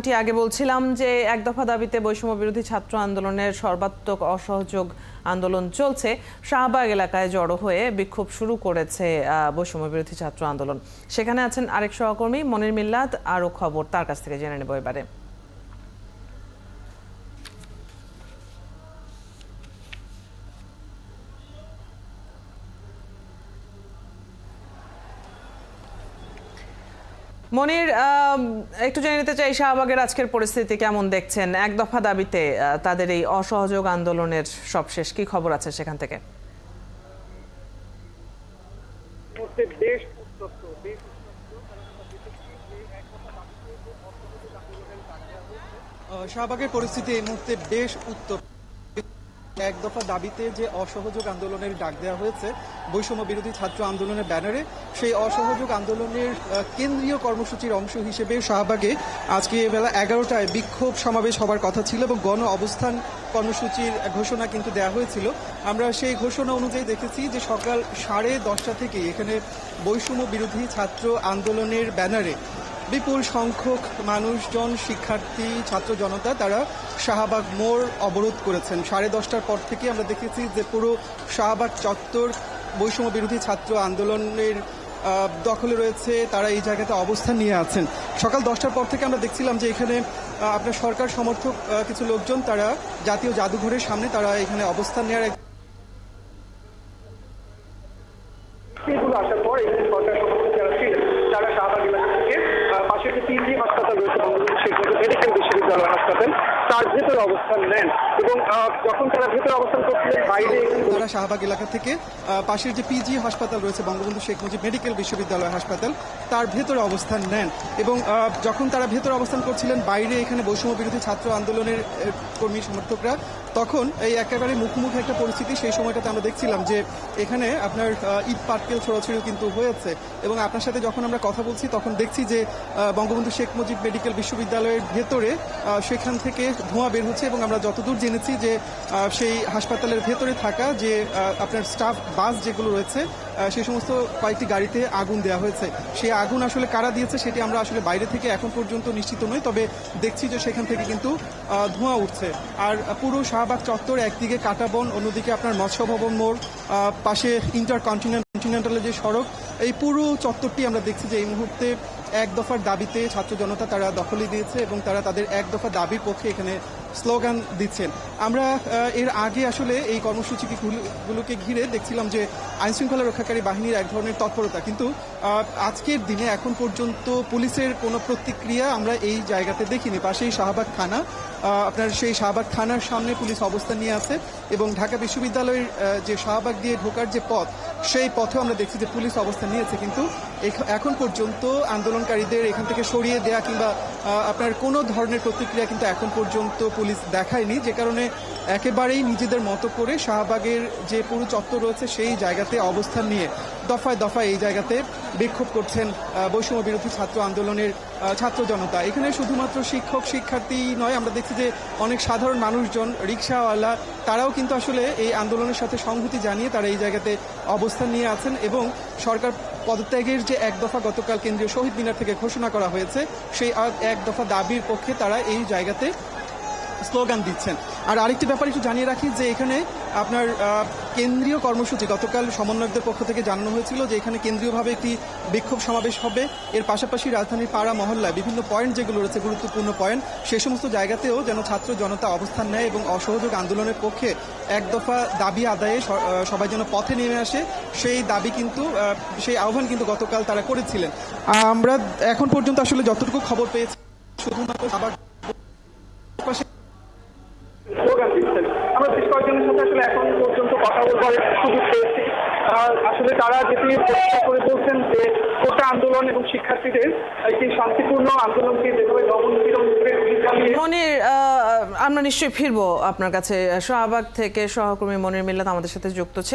যেমনটি আগে বলছিলাম যে এক দফা দাবিতে বৈষম্য বিরোধী ছাত্র আন্দোলনের সর্বাত্মক অসহযোগ আন্দোলন চলছে। শাহবাগ এলাকায় জড়ো হয়ে বিক্ষোভ শুরু করেছে বৈষম্য বিরোধী ছাত্র আন্দোলন। সেখানে আছেন আরেক সহকর্মী মনির মিল্লাত, আরও খবর তার কাছ থেকে জেনে নেব এবারে। মনির, একটু জেনে নিতে চাই শাহবাগের আজকের পরিস্থিতি কেমন দেখছেন? এক দফা দাবিতে তাদের এই অসহযোগ আন্দোলনের সবশেষ কি খবর আছে সেখান থেকে? শাহবাগের পরিস্থিতি এই মুহূর্তে বেশ উত্তপ্ত। এক দফা দাবিতে যে অসহযোগ আন্দোলনের ডাক দেওয়া হয়েছে বৈষম্য বিরোধী ছাত্র আন্দোলনের ব্যানারে, সেই অসহযোগ আন্দোলনের কেন্দ্রীয় কর্মসূচির অংশ হিসেবে শাহবাগে আজকে বেলা 11টায় বিক্ষোভ সমাবেশ হবার কথা ছিল এবং গণ অবস্থান কর্মসূচির ঘোষণা কিন্তু দেওয়া হয়েছিল। আমরা সেই ঘোষণা অনুযায়ী দেখেছি যে সকাল 10:30 থেকে এখানে বৈষম্য বিরোধী ছাত্র আন্দোলনের ব্যানারে বিপুল সংখ্যক মানুষজন, শিক্ষার্থী, ছাত্র জনতা তারা শাহবাগ মোড় অবরোধ করেছেন। 10:30টার পর থেকে আমরা দেখেছি যে পুরো শাহবাগ চত্বর বৈষম্য বিরোধী ছাত্র আন্দোলনের দখলে রয়েছে, তারা এই জায়গাতে অবস্থান নিয়ে আছেন। সকাল 10টার পর থেকে আমরা দেখছিলাম যে এখানে আপনার সরকার সমর্থক কিছু লোকজন তারা জাতীয় জাদুঘরের সামনে তারা এখানে অবস্থান নেওয়ার আসার পর এখানে সরকার সমর্থক যারা ছিলেন তারা শাহবাগ এলাকা থেকে পাশে একটি পিজি হাসপাতাল রয়েছে, শেখ মুজিব মেডিকেল বিশ্ববিদ্যালয় হাসপাতাল, তার ভেতরে অবস্থান নেন এবং যখন তারা ভেতরে অবস্থান করছিলেন বাইরে তারা শাহবাগ এলাকা থেকে পাশের যে পিজি হাসপাতাল রয়েছে বঙ্গবন্ধু শেখ মুজিব মেডিকেল বিশ্ববিদ্যালয় হাসপাতাল, তার ভেতরে অবস্থান নেন এবং যখন তারা ভেতরে অবস্থান করছিলেন বাইরে এখানে বৈষম্য বিরোধী ছাত্র আন্দোলনের কর্মী সমর্থকরা, তখন এই একেবারে মুখোমুখি একটা পরিস্থিতি। সেই সময়টাতে আমরা দেখছিলাম যে এখানে আপনার ইট পাটকেল ছোড়াছড়িও কিন্তু হয়েছে এবং আপনার সাথে যখন আমরা কথা বলছি তখন দেখছি যে বঙ্গবন্ধু শেখ মুজিব মেডিকেল বিশ্ববিদ্যালয়ের ভেতরে সেখান থেকে ধোঁয়া বের হচ্ছে এবং আমরা যতদূর জেনেছি যে সেই হাসপাতালের ভেতরে থাকা যে আপনার স্টাফ বাস যেগুলো রয়েছে সেই সমস্ত কয়েকটি গাড়িতে আগুন দেওয়া হয়েছে। সেই আগুন আসলে কারা দিয়েছে সেটি আমরা আসলে বাইরে থেকে এখন পর্যন্ত নিশ্চিত নই, তবে দেখছি যে সেখান থেকে কিন্তু ধোঁয়া উঠছে। আর পুরো শাহবাগ চত্বর একদিকে কাঁটাবন, অন্যদিকে আপনার মৎস্য ভবন মোড়, পাশে ইন্টারকন্টিনেন্টালের যে সড়ক, এই পুরো চত্বরটি আমরা দেখছি যে এই মুহূর্তে এক দফার দাবিতে ছাত্র জনতা তারা দখলে দিয়েছে এবং তারা তাদের এক দফা দাবির পক্ষে এখানে স্লোগান দিচ্ছেন। আমরা এর আগে আসলে এই কর্মসূচিগুলোকে ঘিরে দেখছিলাম যে আইনশৃঙ্খলা রক্ষাকারী বাহিনীর এক ধরনের তৎপরতা, কিন্তু আজকের দিনে এখন পর্যন্ত পুলিশের কোনো প্রতিক্রিয়া আমরা এই জায়গাতে দেখিনি। পাশেই শাহবাগ থানা, আপনার সেই শাহবাগ থানার সামনে পুলিশ অবস্থান নিয়ে আছে এবং ঢাকা বিশ্ববিদ্যালয়ের যে শাহবাগ দিয়ে ঢোকার যে পথ, সেই পথেও আমরা দেখছি যে পুলিশ অবস্থান নিয়েছে, কিন্তু এখন পর্যন্ত আন্দোলনকারীদের এখান থেকে সরিয়ে দেয়া কিংবা আপনার কোনো ধরনের প্রতিক্রিয়া কিন্তু এখন পর্যন্ত পুলিশ দেখায়নি, যে কারণে একেবারেই নিজেদের মতো করে শাহবাগের যে পুরো চত্বর রয়েছে সেই জায়গাতে অবস্থান নিয়ে দফায় দফায় এই জায়গাতে বিক্ষোভ করছেন বৈষম্য বিরোধী ছাত্র আন্দোলনের ছাত্র জনতা। এখানে শুধুমাত্র শিক্ষক শিক্ষার্থী নয়, আমরা দেখছি যে অনেক সাধারণ মানুষজন, রিক্সাওয়ালা, তারাও কিন্তু আসলে এই আন্দোলনের সাথে সংহতি জানিয়ে তারা এই জায়গাতে অবস্থান নিয়ে আছেন এবং সরকার পদত্যাগের যে এক দফা গতকাল কেন্দ্রীয় শহীদ মিনার থেকে ঘোষণা করা হয়েছে সেই এক দফা দাবির পক্ষে তারা এই জায়গাতে স্লোগান দিচ্ছেন। আর আরেকটি ব্যাপার একটু জানিয়ে রাখি যে এখানে আপনার কেন্দ্রীয় কর্মসূচি গতকাল সমন্বয়কদের পক্ষ থেকে জানানো হয়েছিল যে এখানে কেন্দ্রীয়ভাবে একটি বিক্ষোভ সমাবেশ হবে। এর পাশাপাশি রাজধানীর পাড়া মহল্লায় বিভিন্ন পয়েন্ট যেগুলো রয়েছে গুরুত্বপূর্ণ পয়েন্ট, সে সমস্ত জায়গাতেও যেন ছাত্র জনতা অবস্থান নেয় এবং অসহযোগ আন্দোলনের পক্ষে এক দফা দাবি আদায়ে সবাই যেন পথে নেমে আসে, সেই দাবি কিন্তু সেই আহ্বান কিন্তু গতকাল তারা করেছিলেন। আমরা এখন পর্যন্ত আসলে যতটুকু খবর পেয়েছি শুধুমাত্র স্লোগান দিচ্ছেন। আমরা বেশ কয়েকজনের সাথে আসলে এখন পর্যন্ত কথা বলবার সুযোগ পেয়েছি। আসলে তারা যেটি চেষ্টা করে বলছেন যে কোটা আন্দোলন এবং শিক্ষার্থীদের একটি শান্তিপূর্ণ আন্দোলনকে যেভাবে দমন-পীড়ন করে মনির, আমরা নিশ্চয়ই ফিরবো আপনার কাছে। শাহবাগ থেকে সহকর্মী মনির মিল্লাত আমাদের সাথে যুক্ত ছিলেন।